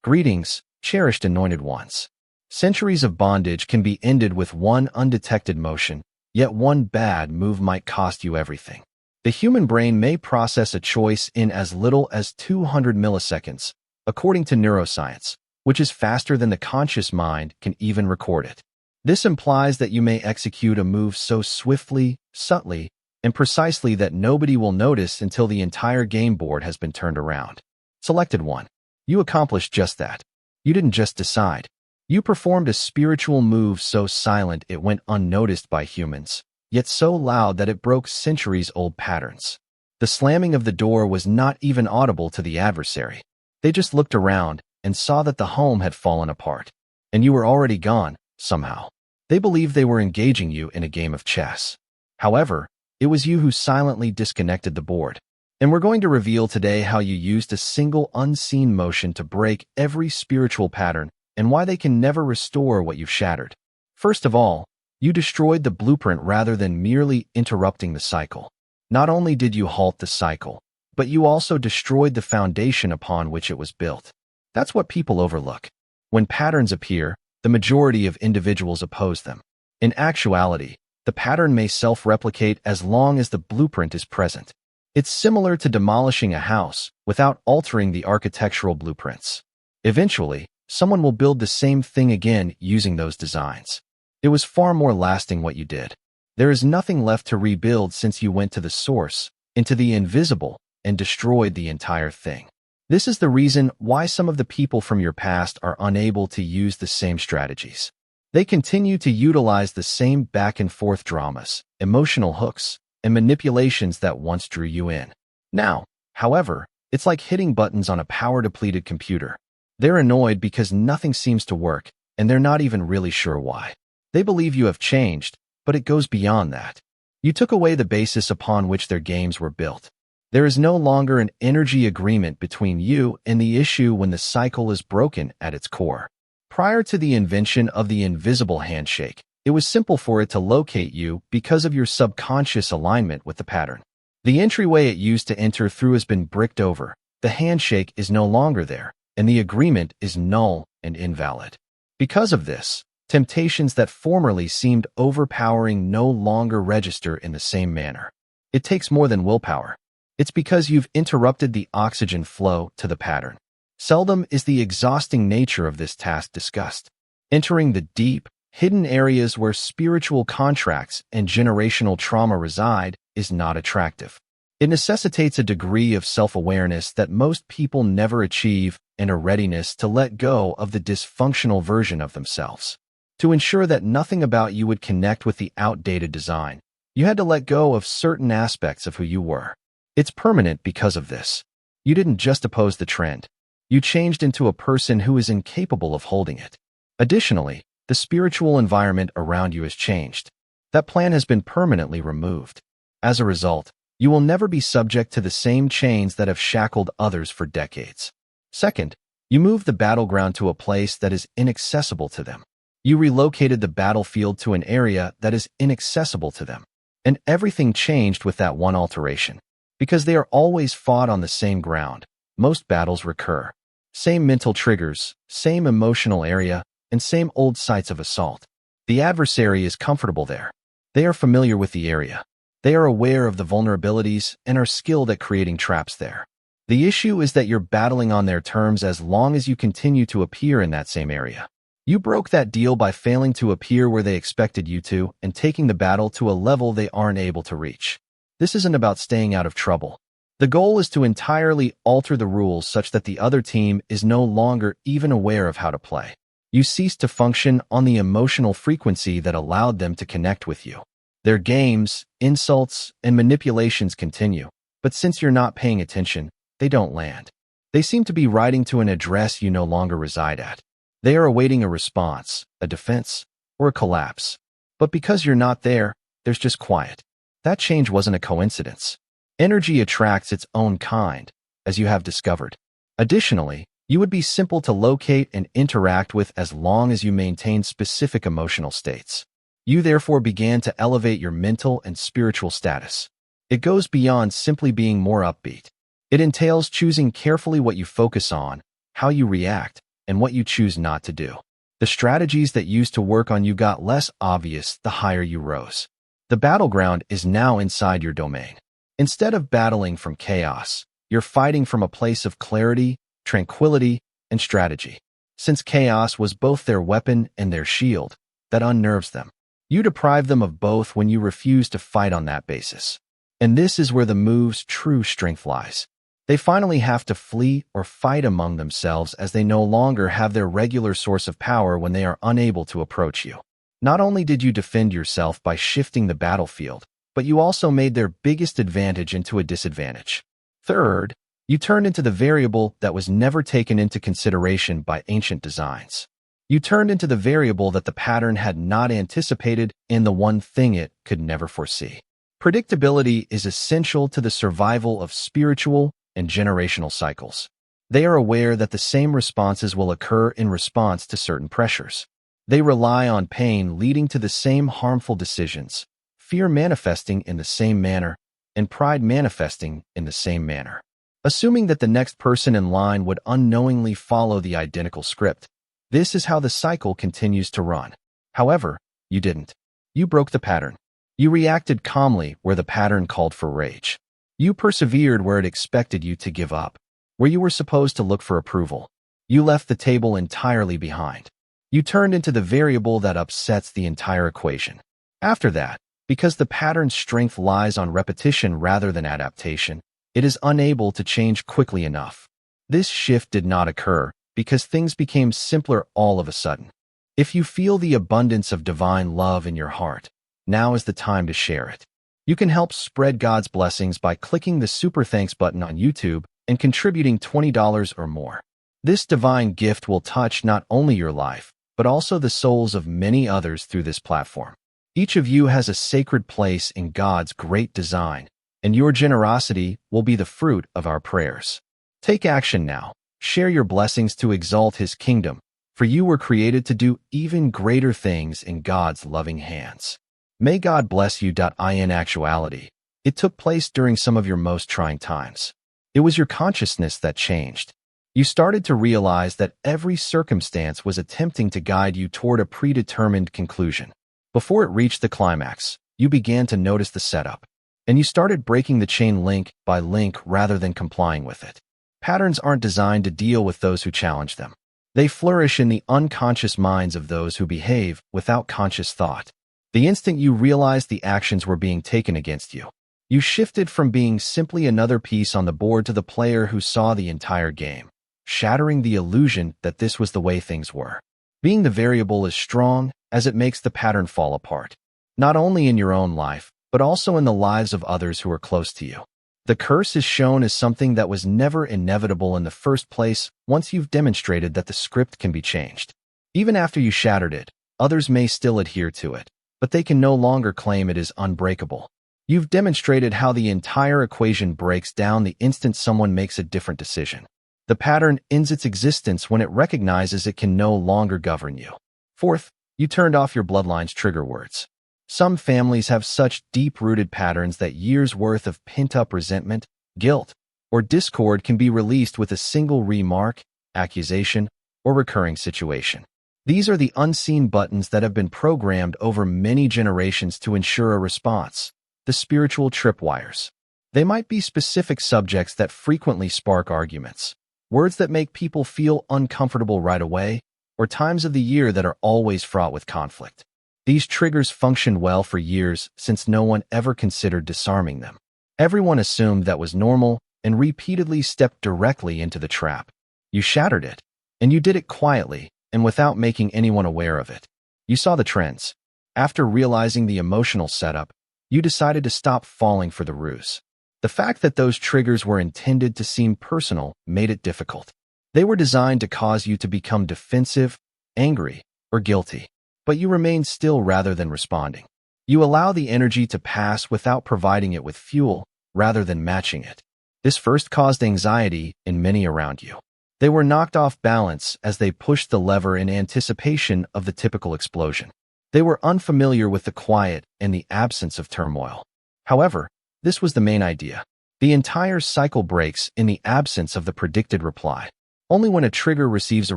Greetings, cherished anointed ones. Centuries of bondage can be ended with one undetected motion, yet one bad move might cost you everything. The human brain may process a choice in as little as 200 milliseconds, according to neuroscience, which is faster than the conscious mind can even record it. This implies that you may execute a move so swiftly, subtly, and precisely that nobody will notice until the entire game board has been turned around. Selected one. You accomplished just that. You didn't just decide. You performed a spiritual move so silent it went unnoticed by humans, yet so loud that it broke centuries-old patterns. The slamming of the door was not even audible to the adversary. They just looked around and saw that the home had fallen apart, and you were already gone, somehow. They believed they were engaging you in a game of chess. However, it was you who silently disconnected the board. And we're going to reveal today how you used a single unseen motion to break every spiritual pattern and why they can never restore what you've shattered. First of all, you destroyed the blueprint rather than merely interrupting the cycle. Not only did you halt the cycle, but you also destroyed the foundation upon which it was built. That's what people overlook. When patterns appear, the majority of individuals oppose them. In actuality, the pattern may self-replicate as long as the blueprint is present. It's similar to demolishing a house without altering the architectural blueprints. Eventually, someone will build the same thing again using those designs. It was far more lasting what you did. There is nothing left to rebuild since you went to the source, into the invisible, and destroyed the entire thing. This is the reason why some of the people from your past are unable to use the same strategies. They continue to utilize the same back-and-forth dramas, emotional hooks, and manipulations that once drew you in. Now, however, it's like hitting buttons on a power-depleted computer. They're annoyed because nothing seems to work, and they're not even really sure why. They believe you have changed, but it goes beyond that. You took away the basis upon which their games were built. There is no longer an energy agreement between you and the issue when the cycle is broken at its core. Prior to the invention of the invisible handshake, it was simple for it to locate you because of your subconscious alignment with the pattern. The entryway it used to enter through has been bricked over, the handshake is no longer there, and the agreement is null and invalid. Because of this, temptations that formerly seemed overpowering no longer register in the same manner. It takes more than willpower. It's because you've interrupted the oxygen flow to the pattern. Seldom is the exhausting nature of this task discussed. Entering the deep, hidden areas where spiritual contracts and generational trauma reside is not attractive. It necessitates a degree of self-awareness that most people never achieve and a readiness to let go of the dysfunctional version of themselves. To ensure that nothing about you would connect with the outdated design, you had to let go of certain aspects of who you were. It's permanent because of this. You didn't just oppose the trend. You changed into a person who is incapable of holding it. Additionally, the spiritual environment around you has changed. That plan has been permanently removed. As a result, you will never be subject to the same chains that have shackled others for decades. Second, you moved the battleground to a place that is inaccessible to them. You relocated the battlefield to an area that is inaccessible to them. And everything changed with that one alteration. Because they are always fought on the same ground, most battles recur. Same mental triggers, same emotional area, and same old sites of assault. The adversary is comfortable there. They are familiar with the area. They are aware of the vulnerabilities and are skilled at creating traps there. The issue is that you're battling on their terms as long as you continue to appear in that same area. You broke that deal by failing to appear where they expected you to and taking the battle to a level they aren't able to reach. This isn't about staying out of trouble. The goal is to entirely alter the rules such that the other team is no longer even aware of how to play. You cease to function on the emotional frequency that allowed them to connect with you. Their games, insults, and manipulations continue, but since you're not paying attention, they don't land. They seem to be writing to an address you no longer reside at. They are awaiting a response, a defense, or a collapse. But because you're not there, there's just quiet. That change wasn't a coincidence. Energy attracts its own kind, as you have discovered. Additionally, you would be simple to locate and interact with as long as you maintain specific emotional states. You therefore began to elevate your mental and spiritual status. It goes beyond simply being more upbeat. It entails choosing carefully what you focus on, how you react, and what you choose not to do. The strategies that used to work on you got less obvious the higher you rose. The battleground is now inside your domain. Instead of battling from chaos, you're fighting from a place of clarity, tranquility, and strategy. Since chaos was both their weapon and their shield, that unnerves them. You deprive them of both when you refuse to fight on that basis. And this is where the move's true strength lies. They finally have to flee or fight among themselves as they no longer have their regular source of power when they are unable to approach you. Not only did you defend yourself by shifting the battlefield, but you also made their biggest advantage into a disadvantage. Third, you turned into the variable that was never taken into consideration by ancient designs. You turned into the variable that the pattern had not anticipated and the one thing it could never foresee. Predictability is essential to the survival of spiritual and generational cycles. They are aware that the same responses will occur in response to certain pressures. They rely on pain leading to the same harmful decisions, fear manifesting in the same manner, and pride manifesting in the same manner. Assuming that the next person in line would unknowingly follow the identical script, this is how the cycle continues to run. However, you didn't. You broke the pattern. You reacted calmly where the pattern called for rage. You persevered where it expected you to give up. Where you were supposed to look for approval, you left the table entirely behind. You turned into the variable that upsets the entire equation. After that, because the pattern's strength lies on repetition rather than adaptation, it is unable to change quickly enough. This shift did not occur because things became simpler all of a sudden. If you feel the abundance of divine love in your heart, now is the time to share it. You can help spread God's blessings by clicking the Super Thanks button on YouTube and contributing $20 or more. This divine gift will touch not only your life, but also the souls of many others through this platform. Each of you has a sacred place in God's great design, and your generosity will be the fruit of our prayers. Take action now. Share your blessings to exalt His kingdom, for you were created to do even greater things in God's loving hands. May God bless you. In actuality, it took place during some of your most trying times. It was your consciousness that changed. You started to realize that every circumstance was attempting to guide you toward a predetermined conclusion. Before it reached the climax, you began to notice the setup, and you started breaking the chain link by link rather than complying with it. Patterns aren't designed to deal with those who challenge them. They flourish in the unconscious minds of those who behave without conscious thought. The instant you realized the actions were being taken against you, you shifted from being simply another piece on the board to the player who saw the entire game, shattering the illusion that this was the way things were. Being the variable is strong as it makes the pattern fall apart, not only in your own life, but also in the lives of others who are close to you. The curse is shown as something that was never inevitable in the first place once you've demonstrated that the script can be changed. Even after you shattered it, others may still adhere to it, but they can no longer claim it is unbreakable. You've demonstrated how the entire equation breaks down the instant someone makes a different decision. The pattern ends its existence when it recognizes it can no longer govern you. Fourth, you turned off your bloodline's trigger words. Some families have such deep-rooted patterns that years' worth of pent-up resentment, guilt, or discord can be released with a single remark, accusation, or recurring situation. These are the unseen buttons that have been programmed over many generations to ensure a response, the spiritual tripwires. They might be specific subjects that frequently spark arguments, words that make people feel uncomfortable right away, or times of the year that are always fraught with conflict. These triggers functioned well for years since no one ever considered disarming them. Everyone assumed that was normal and repeatedly stepped directly into the trap. You shattered it, and you did it quietly and without making anyone aware of it. You saw the trends. After realizing the emotional setup, you decided to stop falling for the ruse. The fact that those triggers were intended to seem personal made it difficult. They were designed to cause you to become defensive, angry, or guilty. But you remained still rather than responding. You allow the energy to pass without providing it with fuel rather than matching it. This first caused anxiety in many around you. They were knocked off balance as they pushed the lever in anticipation of the typical explosion. They were unfamiliar with the quiet and the absence of turmoil. However, this was the main idea. The entire cycle breaks in the absence of the predicted reply. Only when a trigger receives a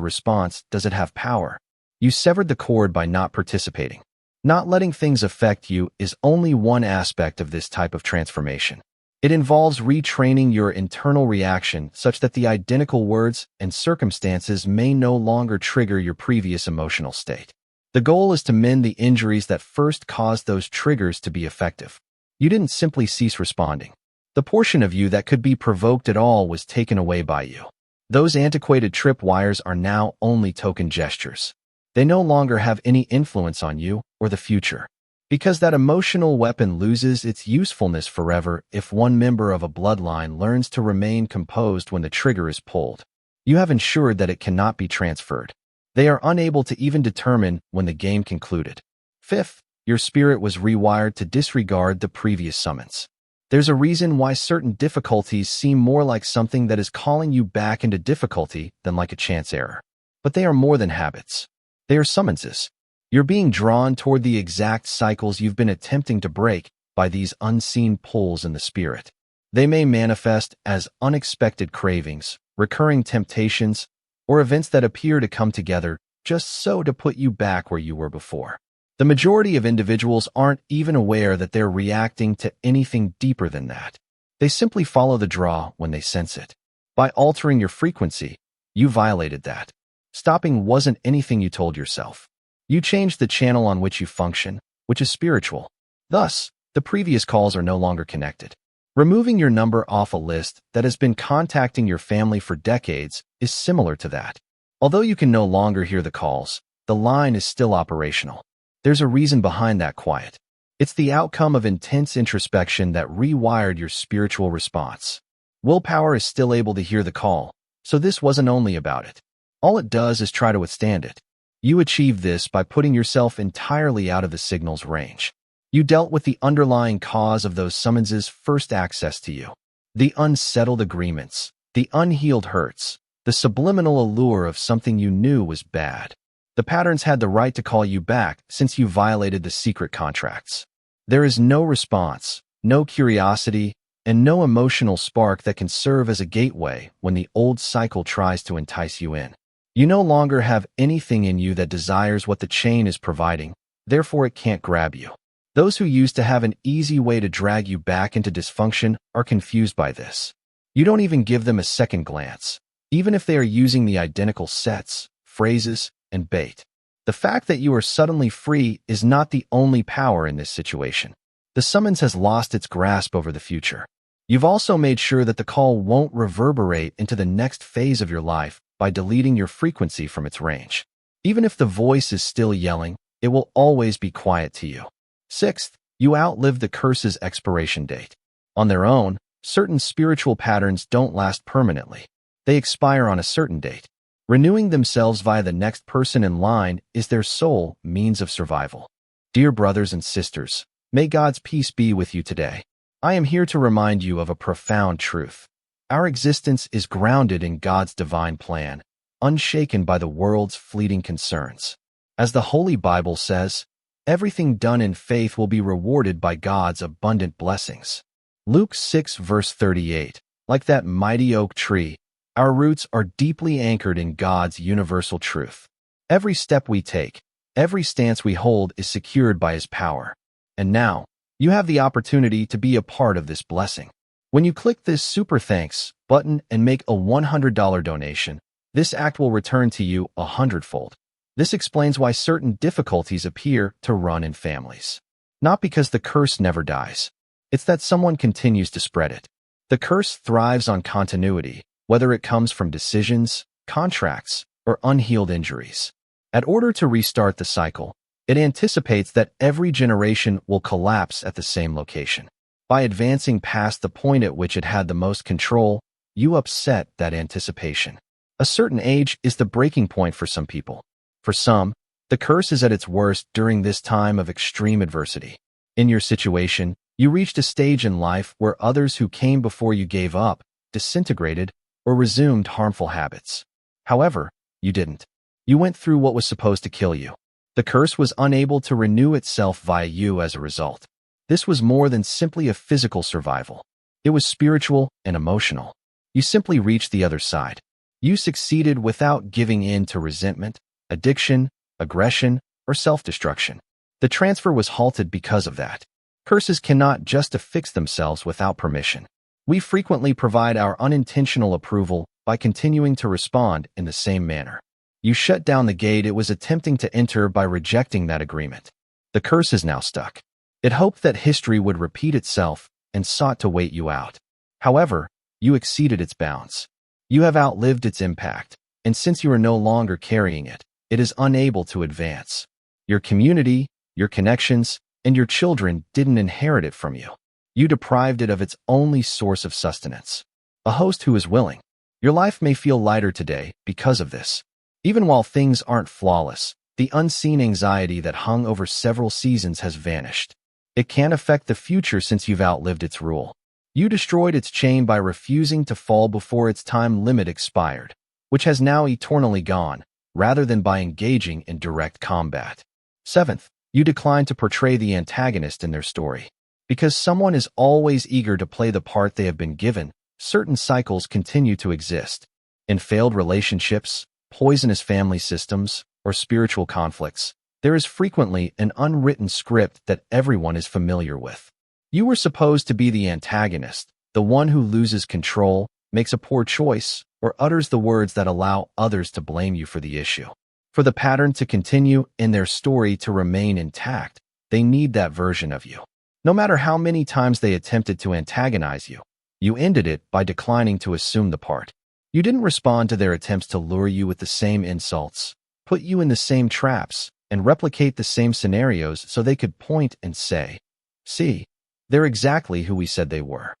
response does it have power. You severed the cord by not participating. Not letting things affect you is only one aspect of this type of transformation. It involves retraining your internal reaction such that the identical words and circumstances may no longer trigger your previous emotional state. The goal is to mend the injuries that first caused those triggers to be effective. You didn't simply cease responding. The portion of you that could be provoked at all was taken away by you. Those antiquated tripwires are now only token gestures. They no longer have any influence on you or the future. Because that emotional weapon loses its usefulness forever if one member of a bloodline learns to remain composed when the trigger is pulled. You have ensured that it cannot be transferred. They are unable to even determine when the game concluded. Fifth, your spirit was rewired to disregard the previous summons. There's a reason why certain difficulties seem more like something that is calling you back into difficulty than like a chance error. But they are more than habits. They are summonses. You're being drawn toward the exact cycles you've been attempting to break by these unseen pulls in the spirit. They may manifest as unexpected cravings, recurring temptations, or events that appear to come together just so to put you back where you were before. The majority of individuals aren't even aware that they're reacting to anything deeper than that. They simply follow the draw when they sense it. By altering your frequency, you violated that. Stopping wasn't anything you told yourself. You changed the channel on which you function, which is spiritual. Thus, the previous calls are no longer connected. Removing your number off a list that has been contacting your family for decades is similar to that. Although you can no longer hear the calls, the line is still operational. There's a reason behind that quiet. It's the outcome of intense introspection that rewired your spiritual response. Willpower is still able to hear the call, so this wasn't only about it. All it does is try to withstand it. You achieved this by putting yourself entirely out of the signal's range. You dealt with the underlying cause of those summonses' first access to you. The unsettled agreements, the unhealed hurts, the subliminal allure of something you knew was bad. The patterns had the right to call you back since you violated the secret contracts. There is no response, no curiosity, and no emotional spark that can serve as a gateway when the old cycle tries to entice you in. You no longer have anything in you that desires what the chain is providing, therefore it can't grab you. Those who used to have an easy way to drag you back into dysfunction are confused by this. You don't even give them a second glance, even if they are using the identical sets, phrases, and bait. The fact that you are suddenly free is not the only power in this situation. The summons has lost its grasp over the future. You've also made sure that the call won't reverberate into the next phase of your life by deleting your frequency from its range. Even if the voice is still yelling, it will always be quiet to you. Sixth, you outlived the curse's expiration date. On their own, certain spiritual patterns don't last permanently. They expire on a certain date. Renewing themselves via the next person in line is their sole means of survival. Dear brothers and sisters, may God's peace be with you today. I am here to remind you of a profound truth. Our existence is grounded in God's divine plan, unshaken by the world's fleeting concerns. As the Holy Bible says, everything done in faith will be rewarded by God's abundant blessings. Luke 6 verse 38, like that mighty oak tree, our roots are deeply anchored in God's universal truth. Every step we take, every stance we hold is secured by His power. And now, you have the opportunity to be a part of this blessing. When you click this Super Thanks button and make a $100 donation, this act will return to you 100-fold. This explains why certain difficulties appear to run in families. Not because the curse never dies. It's that someone continues to spread it. The curse thrives on continuity, whether it comes from decisions, contracts, or unhealed injuries. In order to restart the cycle, it anticipates that every generation will collapse at the same location. By advancing past the point at which it had the most control, you upset that anticipation. A certain age is the breaking point for some people. For some, the curse is at its worst during this time of extreme adversity. In your situation, you reached a stage in life where others who came before you gave up, disintegrated, or resumed harmful habits. However, you didn't. You went through what was supposed to kill you. The curse was unable to renew itself via you as a result. This was more than simply a physical survival. It was spiritual and emotional. You simply reached the other side. You succeeded without giving in to resentment, addiction, aggression, or self-destruction. The transfer was halted because of that. Curses cannot just affix themselves without permission. We frequently provide our unintentional approval by continuing to respond in the same manner. You shut down the gate it was attempting to enter by rejecting that agreement. The curse is now stuck. It hoped that history would repeat itself and sought to wait you out. However, you exceeded its bounds. You have outlived its impact, and since you are no longer carrying it, it is unable to advance. Your community, your connections, and your children didn't inherit it from you. You deprived it of its only source of sustenance. A host who is willing. Your life may feel lighter today because of this. Even while things aren't flawless, the unseen anxiety that hung over several seasons has vanished. It can't affect the future since you've outlived its rule. You destroyed its chain by refusing to fall before its time limit expired, which has now eternally gone, rather than by engaging in direct combat. Seventh, you declined to portray the antagonist in their story. Because someone is always eager to play the part they have been given, certain cycles continue to exist. In failed relationships, poisonous family systems, or spiritual conflicts, there is frequently an unwritten script that everyone is familiar with. You were supposed to be the antagonist, the one who loses control, makes a poor choice, or utters the words that allow others to blame you for the issue. For the pattern to continue and their story to remain intact, they need that version of you. No matter how many times they attempted to antagonize you, you ended it by declining to assume the part. You didn't respond to their attempts to lure you with the same insults, put you in the same traps, and replicate the same scenarios so they could point and say, "See, they're exactly who we said they were."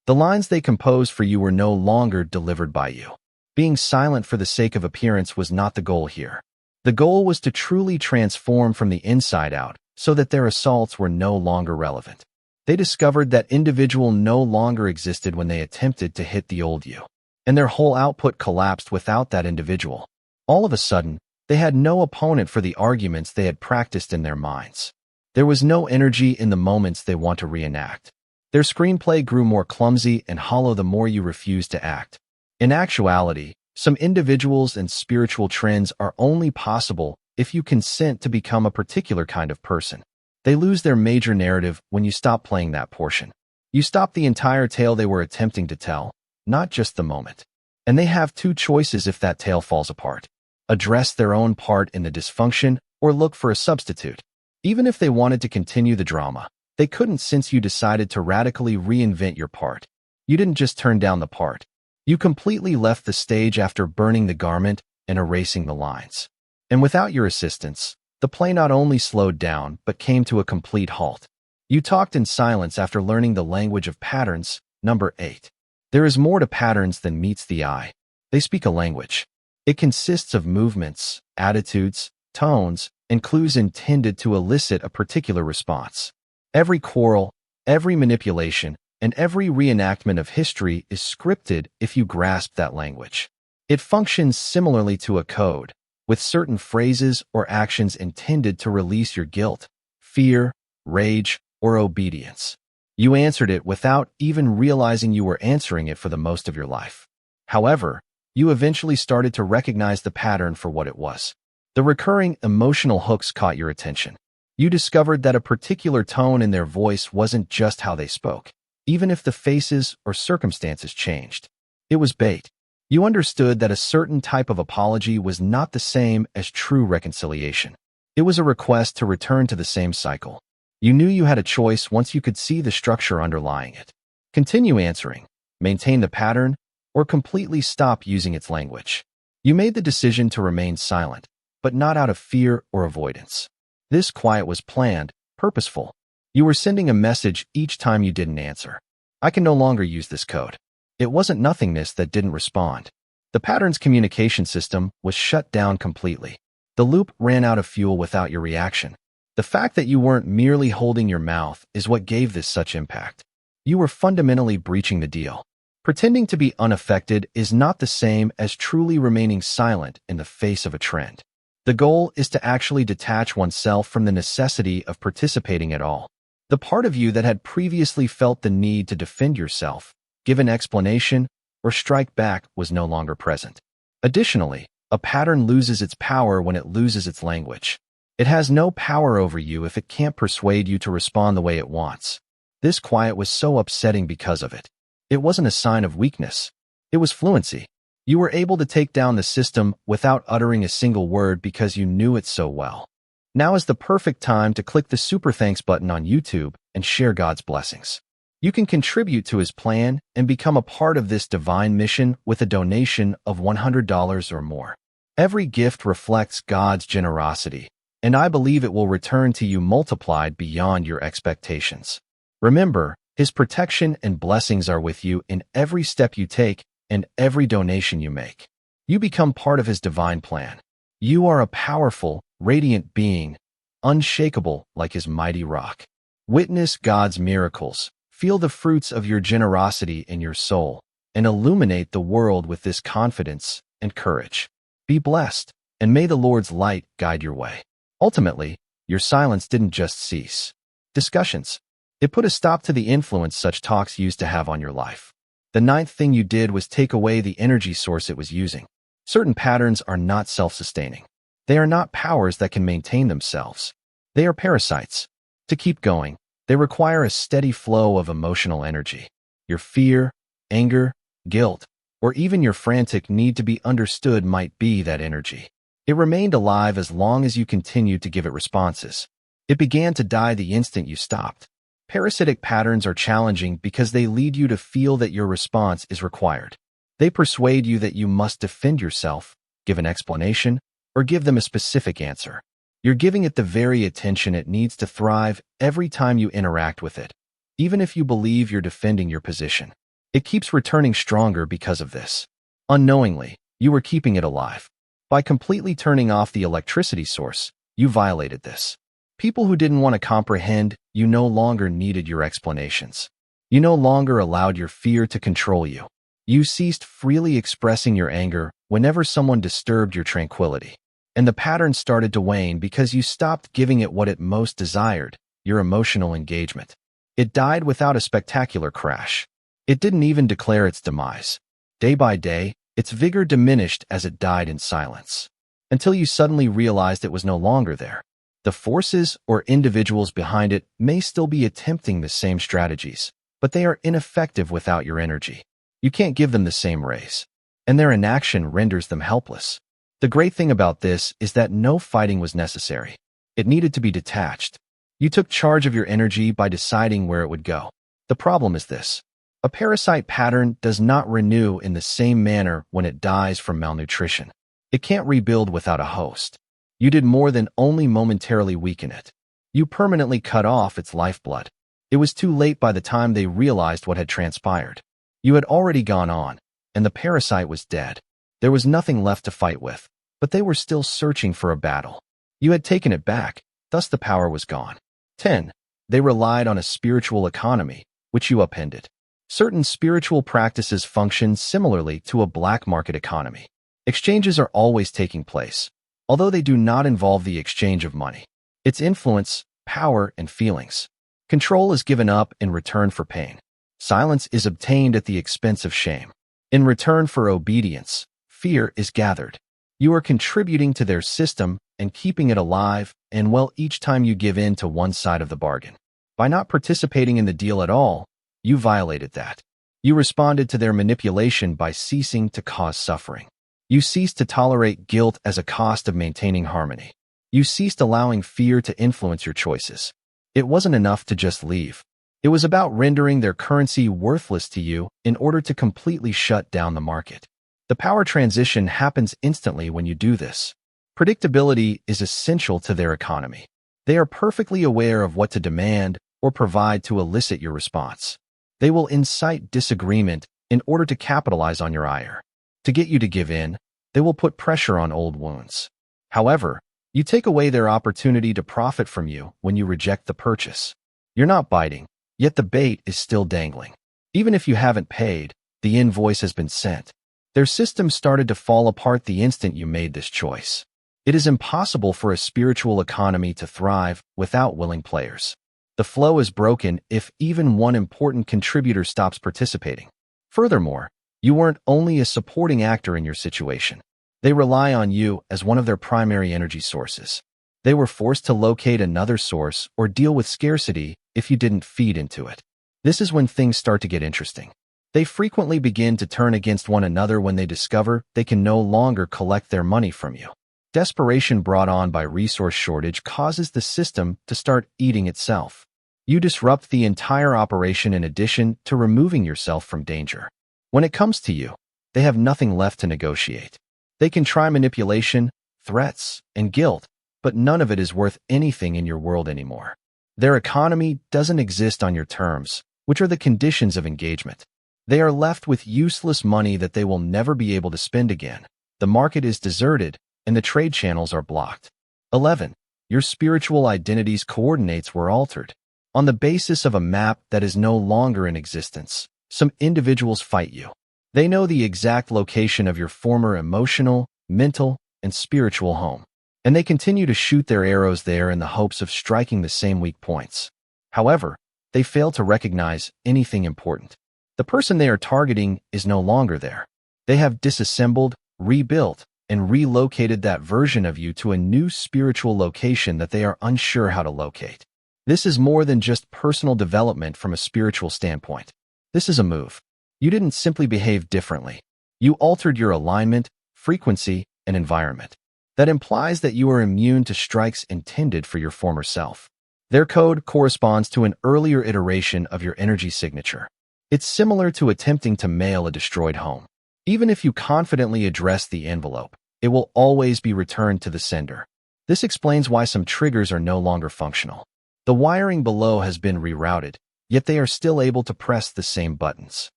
The lines they composed for you were no longer delivered by you. Being silent for the sake of appearance was not the goal here. The goal was to truly transform from the inside out so that their assaults were no longer relevant. They discovered that individual no longer existed when they attempted to hit the old you, and their whole output collapsed without that individual. All of a sudden, they had no opponent for the arguments they had practiced in their minds. There was no energy in the moments they want to reenact. Their screenplay grew more clumsy and hollow the more you refused to act. In actuality, some individuals and spiritual trends are only possible if you consent to become a particular kind of person. They lose their major narrative when you stop playing that portion. You stop the entire tale they were attempting to tell, not just the moment. And they have two choices if that tale falls apart: address their own part in the dysfunction or look for a substitute. Even if they wanted to continue the drama, they couldn't since you decided to radically reinvent your part. You didn't just turn down the part. You completely left the stage after burning the garment and erasing the lines. And without your assistance, the play not only slowed down but came to a complete halt. You talked in silence after learning the language of patterns. Number 8. There is more to patterns than meets the eye. They speak a language. It consists of movements, attitudes, tones, and clues intended to elicit a particular response. Every quarrel, every manipulation, and every reenactment of history is scripted if you grasp that language. It functions similarly to a code, with certain phrases or actions intended to release your guilt, fear, rage, or obedience. You answered it without even realizing you were answering it for the most of your life. However, you eventually started to recognize the pattern for what it was. The recurring emotional hooks caught your attention. You discovered that a particular tone in their voice wasn't just how they spoke, even if the faces or circumstances changed. It was bait. You understood that a certain type of apology was not the same as true reconciliation. It was a request to return to the same cycle. You knew you had a choice once you could see the structure underlying it. Continue answering, maintain the pattern, or completely stop using its language. You made the decision to remain silent, but not out of fear or avoidance. This quiet was planned, purposeful. You were sending a message each time you didn't answer. I can no longer use this code. It wasn't nothingness that didn't respond. The pattern's communication system was shut down completely. The loop ran out of fuel without your reaction. The fact that you weren't merely holding your mouth is what gave this such impact. You were fundamentally breaching the deal. Pretending to be unaffected is not the same as truly remaining silent in the face of a trend. The goal is to actually detach oneself from the necessity of participating at all. The part of you that had previously felt the need to defend yourself, give an explanation, or strike back was no longer present. Additionally, a pattern loses its power when it loses its language. It has no power over you if it can't persuade you to respond the way it wants. This quiet was so upsetting because of it. It wasn't a sign of weakness. It was fluency. You were able to take down the system without uttering a single word because you knew it so well. Now is the perfect time to click the super thanks button on YouTube and share God's blessings. You can contribute to his plan and become a part of this divine mission with a donation of $100 or more. Every gift reflects God's generosity, and I believe it will return to you multiplied beyond your expectations. Remember, his protection and blessings are with you in every step you take and every donation you make. You become part of his divine plan. You are a powerful, radiant being, unshakable like his mighty rock. Witness God's miracles, feel the fruits of your generosity in your soul, and illuminate the world with this confidence and courage. Be blessed, and may the Lord's light guide your way. Ultimately, your silence didn't just cease discussions. It put a stop to the influence such talks used to have on your life. The ninth thing you did was take away the energy source it was using. Certain patterns are not self-sustaining. They are not powers that can maintain themselves. They are parasites. To keep going, they require a steady flow of emotional energy. Your fear, anger, guilt, or even your frantic need to be understood might be that energy. It remained alive as long as you continued to give it responses. It began to die the instant you stopped. Parasitic patterns are challenging because they lead you to feel that your response is required. They persuade you that you must defend yourself, give an explanation, or give them a specific answer. You're giving it the very attention it needs to thrive every time you interact with it, even if you believe you're defending your position. It keeps returning stronger because of this. Unknowingly, you were keeping it alive. By completely turning off the electricity source, you violated this. People who didn't want to comprehend, you no longer needed your explanations. You no longer allowed your fear to control you. You ceased freely expressing your anger whenever someone disturbed your tranquility. And the pattern started to wane because you stopped giving it what it most desired, your emotional engagement. It died without a spectacular crash. It didn't even declare its demise. Day by day, its vigor diminished as it died in silence, until you suddenly realized it was no longer there. The forces or individuals behind it may still be attempting the same strategies, but they are ineffective without your energy. You can't give them the same raise, and their inaction renders them helpless. The great thing about this is that no fighting was necessary. It needed to be detached. You took charge of your energy by deciding where it would go. The problem is this. A parasite pattern does not renew in the same manner when it dies from malnutrition. It can't rebuild without a host. You did more than only momentarily weaken it. You permanently cut off its lifeblood. It was too late by the time they realized what had transpired. You had already gone on, and the parasite was dead. There was nothing left to fight with, but they were still searching for a battle. You had taken it back, thus the power was gone. 10. They relied on a spiritual economy, which you upended. Certain spiritual practices function similarly to a black market economy. Exchanges are always taking place, although they do not involve the exchange of money. It's influence, power, and feelings. Control is given up in return for pain. Silence is obtained at the expense of shame. In return for obedience, fear is gathered. You are contributing to their system and keeping it alive, and well, each time you give in to one side of the bargain. By not participating in the deal at all, you violated that. You responded to their manipulation by ceasing to cause suffering. You ceased to tolerate guilt as a cost of maintaining harmony. You ceased allowing fear to influence your choices. It wasn't enough to just leave. It was about rendering their currency worthless to you in order to completely shut down the market. The power transition happens instantly when you do this. Predictability is essential to their economy. They are perfectly aware of what to demand or provide to elicit your response. They will incite disagreement in order to capitalize on your ire. To get you to give in, they will put pressure on old wounds. However, you take away their opportunity to profit from you when you reject the purchase. You're not biting, yet the bait is still dangling. Even if you haven't paid, the invoice has been sent. Their system started to fall apart the instant you made this choice. It is impossible for a spiritual economy to thrive without willing players. The flow is broken if even one important contributor stops participating. Furthermore, you weren't only a supporting actor in your situation. They rely on you as one of their primary energy sources. They were forced to locate another source or deal with scarcity if you didn't feed into it. This is when things start to get interesting. They frequently begin to turn against one another when they discover they can no longer collect their money from you. Desperation brought on by resource shortage causes the system to start eating itself. You disrupt the entire operation in addition to removing yourself from danger. When it comes to you, they have nothing left to negotiate. They can try manipulation, threats, and guilt, but none of it is worth anything in your world anymore. Their economy doesn't exist on your terms, which are the conditions of engagement. They are left with useless money that they will never be able to spend again. The market is deserted, and the trade channels are blocked. 11. Your spiritual identity's coordinates were altered. On the basis of a map that is no longer in existence, some individuals fight you. They know the exact location of your former emotional, mental, and spiritual home, and they continue to shoot their arrows there in the hopes of striking the same weak points. However, they fail to recognize anything important. The person they are targeting is no longer there. They have disassembled, rebuilt, and relocated that version of you to a new spiritual location that they are unsure how to locate. This is more than just personal development from a spiritual standpoint. This is a move. You didn't simply behave differently. You altered your alignment, frequency, and environment. That implies that you are immune to strikes intended for your former self. Their code corresponds to an earlier iteration of your energy signature. It's similar to attempting to mail a destroyed home. Even if you confidently address the envelope, it will always be returned to the sender. This explains why some triggers are no longer functional. The wiring below has been rerouted, yet they are still able to press the same buttons.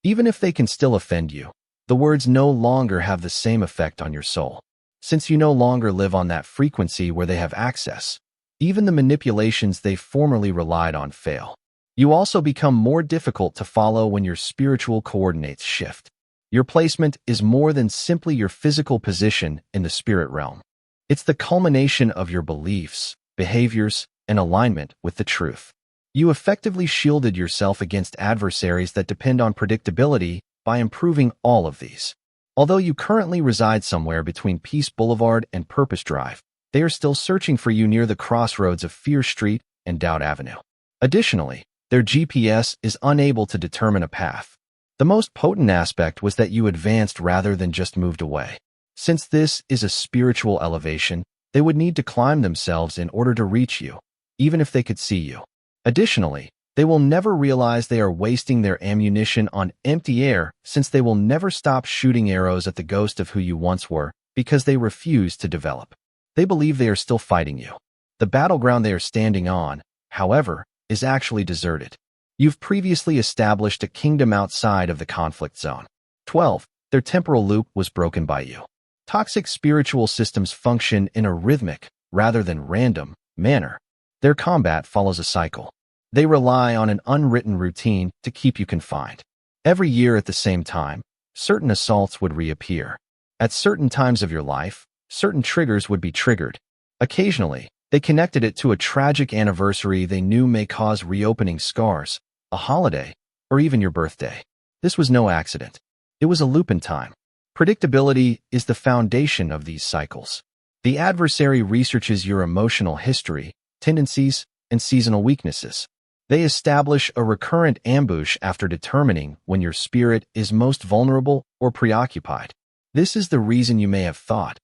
Even if they can still offend you, the words no longer have the same effect on your soul. Since you no longer live on that frequency where they have access, even the manipulations they formerly relied on fail. You also become more difficult to follow when your spiritual coordinates shift. Your placement is more than simply your physical position in the spirit realm. It's the culmination of your beliefs, behaviors, and alignment with the truth. You effectively shielded yourself against adversaries that depend on predictability by improving all of these. Although you currently reside somewhere between Peace Boulevard and Purpose Drive, they are still searching for you near the crossroads of Fear Street and Doubt Avenue. Additionally, their GPS is unable to determine a path. The most potent aspect was that you advanced rather than just moved away. Since this is a spiritual elevation, they would need to climb themselves in order to reach you, even if they could see you. Additionally, they will never realize they are wasting their ammunition on empty air since they will never stop shooting arrows at the ghost of who you once were because they refuse to develop. They believe they are still fighting you. The battleground they are standing on, however, is actually deserted. You've previously established a kingdom outside of the conflict zone. 12. Their temporal loop was broken by you. Toxic spiritual systems function in a rhythmic, rather than random, manner. Their combat follows a cycle. They rely on an unwritten routine to keep you confined. Every year at the same time, certain assaults would reappear. At certain times of your life, certain triggers would be triggered. Occasionally, they connected it to a tragic anniversary they knew may cause reopening scars, a holiday, or even your birthday. This was no accident. It was a loop in time. Predictability is the foundation of these cycles. The adversary researches your emotional history, tendencies, and seasonal weaknesses. They establish a recurrent ambush after determining when your spirit is most vulnerable or preoccupied. This is the reason you may have thought,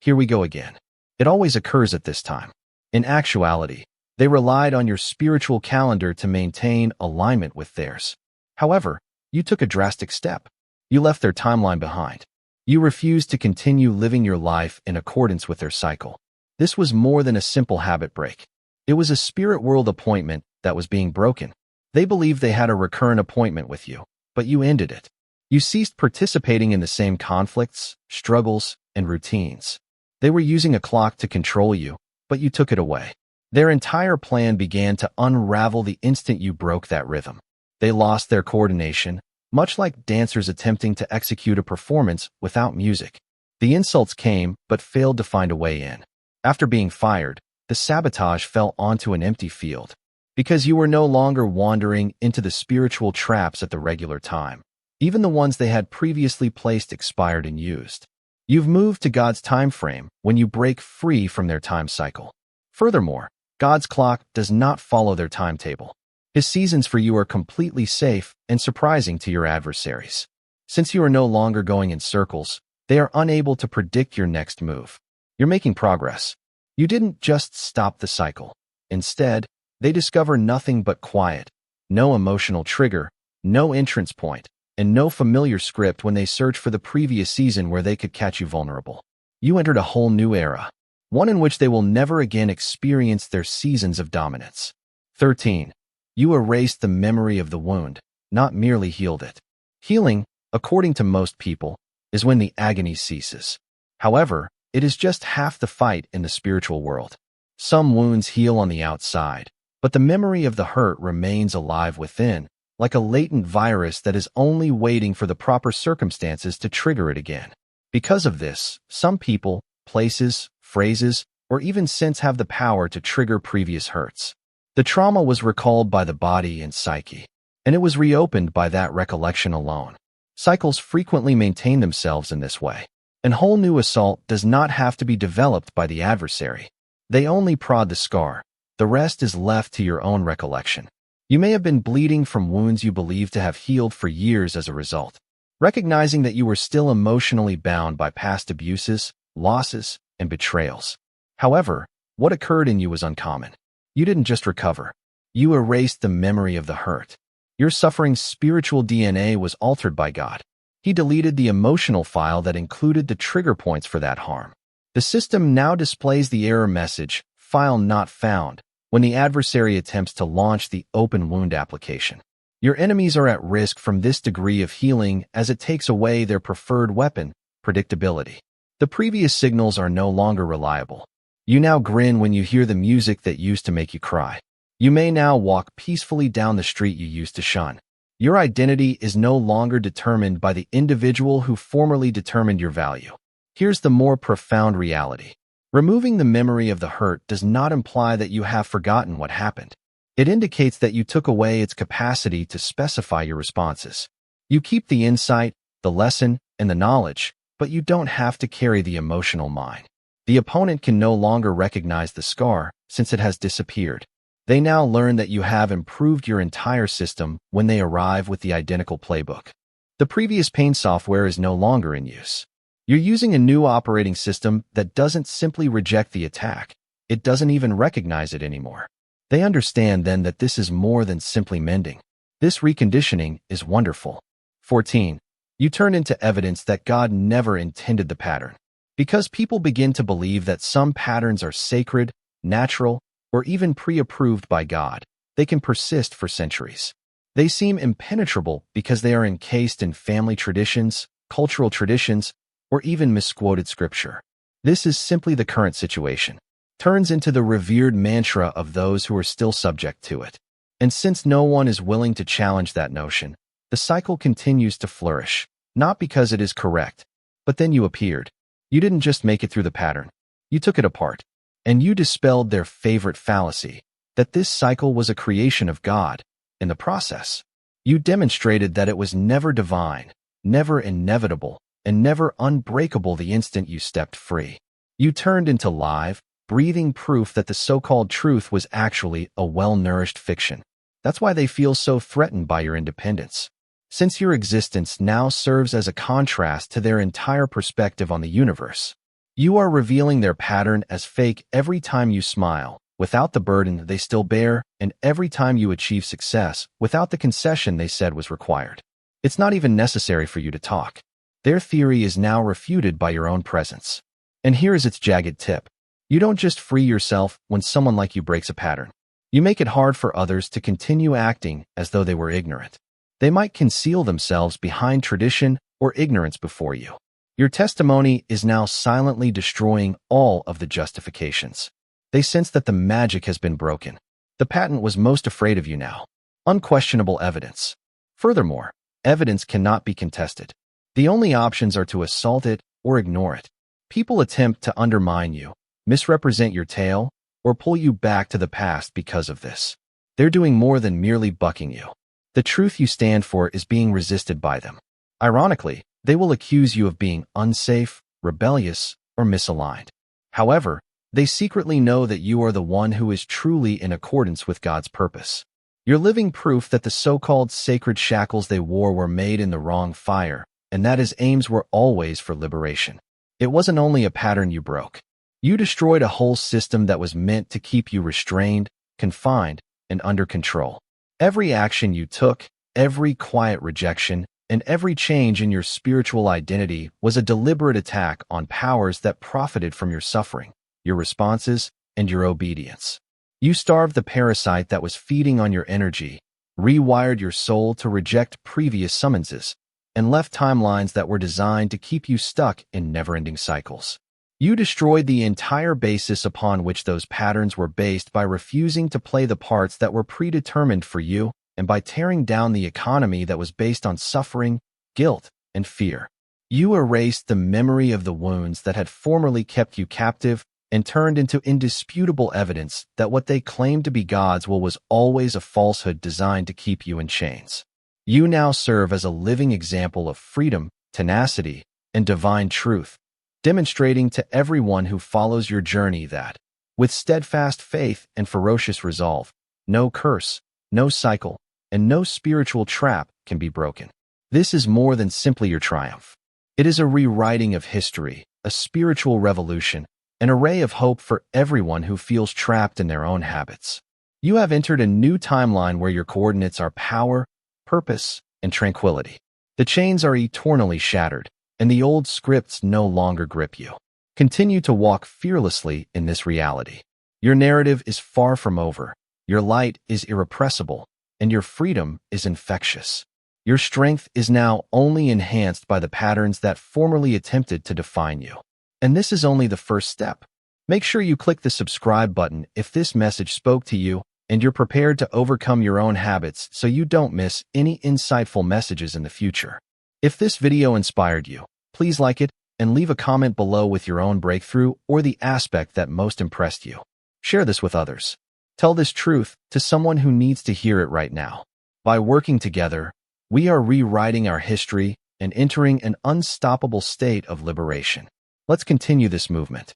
"Here we go again." It always occurs at this time. In actuality, they relied on your spiritual calendar to maintain alignment with theirs. However, you took a drastic step. You left their timeline behind. You refused to continue living your life in accordance with their cycle. This was more than a simple habit break. It was a spirit world appointment that was being broken. They believed they had a recurrent appointment with you, but you ended it. You ceased participating in the same conflicts, struggles, and routines. They were using a clock to control you, but you took it away. Their entire plan began to unravel the instant you broke that rhythm. They lost their coordination, much like dancers attempting to execute a performance without music. The insults came, but failed to find a way in. After being fired, the sabotage fell onto an empty field. Because you were no longer wandering into the spiritual traps at the regular time. Even the ones they had previously placed expired and used. You've moved to God's time frame when you break free from their time cycle. Furthermore, God's clock does not follow their timetable. His seasons for you are completely safe and surprising to your adversaries. Since you are no longer going in circles, they are unable to predict your next move. You're making progress. You didn't just stop the cycle. Instead, they discover nothing but quiet, no emotional trigger, no entrance point, and no familiar script when they search for the previous season where they could catch you vulnerable. You entered a whole new era, one in which they will never again experience their seasons of dominance. 13. You erased the memory of the wound, not merely healed it. Healing, according to most people, is when the agony ceases. However, it is just half the fight in the spiritual world. Some wounds heal on the outside, but the memory of the hurt remains alive within, like a latent virus that is only waiting for the proper circumstances to trigger it again. Because of this, some people, places, phrases, or even scents have the power to trigger previous hurts. The trauma was recalled by the body and psyche, and it was reopened by that recollection alone. Cycles frequently maintain themselves in this way. An whole new assault does not have to be developed by the adversary. They only prod the scar. The rest is left to your own recollection. You may have been bleeding from wounds you believe to have healed for years as a result. Recognizing that you were still emotionally bound by past abuses, losses, and betrayals. However, what occurred in you was uncommon. You didn't just recover. You erased the memory of the hurt. Your suffering's spiritual DNA was altered by God. He deleted the emotional file that included the trigger points for that harm. The system now displays the error message, "File not found," when the adversary attempts to launch the open wound application. Your enemies are at risk from this degree of healing as it takes away their preferred weapon, predictability. The previous signals are no longer reliable. You now grin when you hear the music that used to make you cry. You may now walk peacefully down the street you used to shun. Your identity is no longer determined by the individual who formerly determined your value. Here's the more profound reality. Removing the memory of the hurt does not imply that you have forgotten what happened. It indicates that you took away its capacity to specify your responses. You keep the insight, the lesson, and the knowledge, but you don't have to carry the emotional mine. The opponent can no longer recognize the scar since it has disappeared. They now learn that you have improved your entire system when they arrive with the identical playbook. The previous pain software is no longer in use. You're using a new operating system that doesn't simply reject the attack. It doesn't even recognize it anymore. They understand then that this is more than simply mending. This reconditioning is wonderful. 14. You turn into evidence that God never intended the pattern. Because people begin to believe that some patterns are sacred, natural, or even pre-approved by God, they can persist for centuries. They seem impenetrable because they are encased in family traditions, cultural traditions, or even misquoted scripture. This is simply the current situation. Turns into the revered mantra of those who are still subject to it. And since no one is willing to challenge that notion, the cycle continues to flourish, not because it is correct, but then you appeared. You didn't just make it through the pattern. You took it apart. And you dispelled their favorite fallacy, that this cycle was a creation of God. In the process, you demonstrated that it was never divine, never inevitable, and never unbreakable the instant you stepped free. You turned into live, breathing proof that the so-called truth was actually a well-nourished fiction. That's why they feel so threatened by your independence. Since your existence now serves as a contrast to their entire perspective on the universe, you are revealing their pattern as fake every time you smile, without the burden they still bear, and every time you achieve success, without the concession they said was required. It's not even necessary for you to talk. Their theory is now refuted by your own presence. And here is its jagged tip. You don't just free yourself when someone like you breaks a pattern. You make it hard for others to continue acting as though they were ignorant. They might conceal themselves behind tradition or ignorance before you. Your testimony is now silently destroying all of the justifications. They sense that the magic has been broken. The patent was most afraid of you now. Unquestionable evidence. Furthermore, evidence cannot be contested. The only options are to assault it or ignore it. People attempt to undermine you, misrepresent your tale, or pull you back to the past because of this. They're doing more than merely bucking you. The truth you stand for is being resisted by them. Ironically, they will accuse you of being unsafe, rebellious, or misaligned. However, they secretly know that you are the one who is truly in accordance with God's purpose. You're living proof that the so-called sacred shackles they wore were made in the wrong fire, and that his aims were always for liberation. It wasn't only a pattern you broke. You destroyed a whole system that was meant to keep you restrained, confined, and under control. Every action you took, every quiet rejection, and every change in your spiritual identity was a deliberate attack on powers that profited from your suffering, your responses, and your obedience. You starved the parasite that was feeding on your energy, rewired your soul to reject previous summonses, and left timelines that were designed to keep you stuck in never-ending cycles. You destroyed the entire basis upon which those patterns were based by refusing to play the parts that were predetermined for you and by tearing down the economy that was based on suffering, guilt, and fear. You erased the memory of the wounds that had formerly kept you captive and turned into indisputable evidence that what they claimed to be God's will was always a falsehood designed to keep you in chains. You now serve as a living example of freedom, tenacity, and divine truth, demonstrating to everyone who follows your journey that, with steadfast faith and ferocious resolve, no curse, no cycle, and no spiritual trap can be broken. This is more than simply your triumph. It is a rewriting of history, a spiritual revolution, an array of hope for everyone who feels trapped in their own habits. You have entered a new timeline where your coordinates are power, purpose, and tranquility. The chains are eternally shattered, and the old scripts no longer grip you. Continue to walk fearlessly in this reality. Your narrative is far from over, your light is irrepressible, and your freedom is infectious. Your strength is now only enhanced by the patterns that formerly attempted to define you. And this is only the first step. Make sure you click the subscribe button if this message spoke to you and you're prepared to overcome your own habits so you don't miss any insightful messages in the future. If this video inspired you, please like it and leave a comment below with your own breakthrough or the aspect that most impressed you. Share this with others. Tell this truth to someone who needs to hear it right now. By working together, we are rewriting our history and entering an unstoppable state of liberation. Let's continue this movement.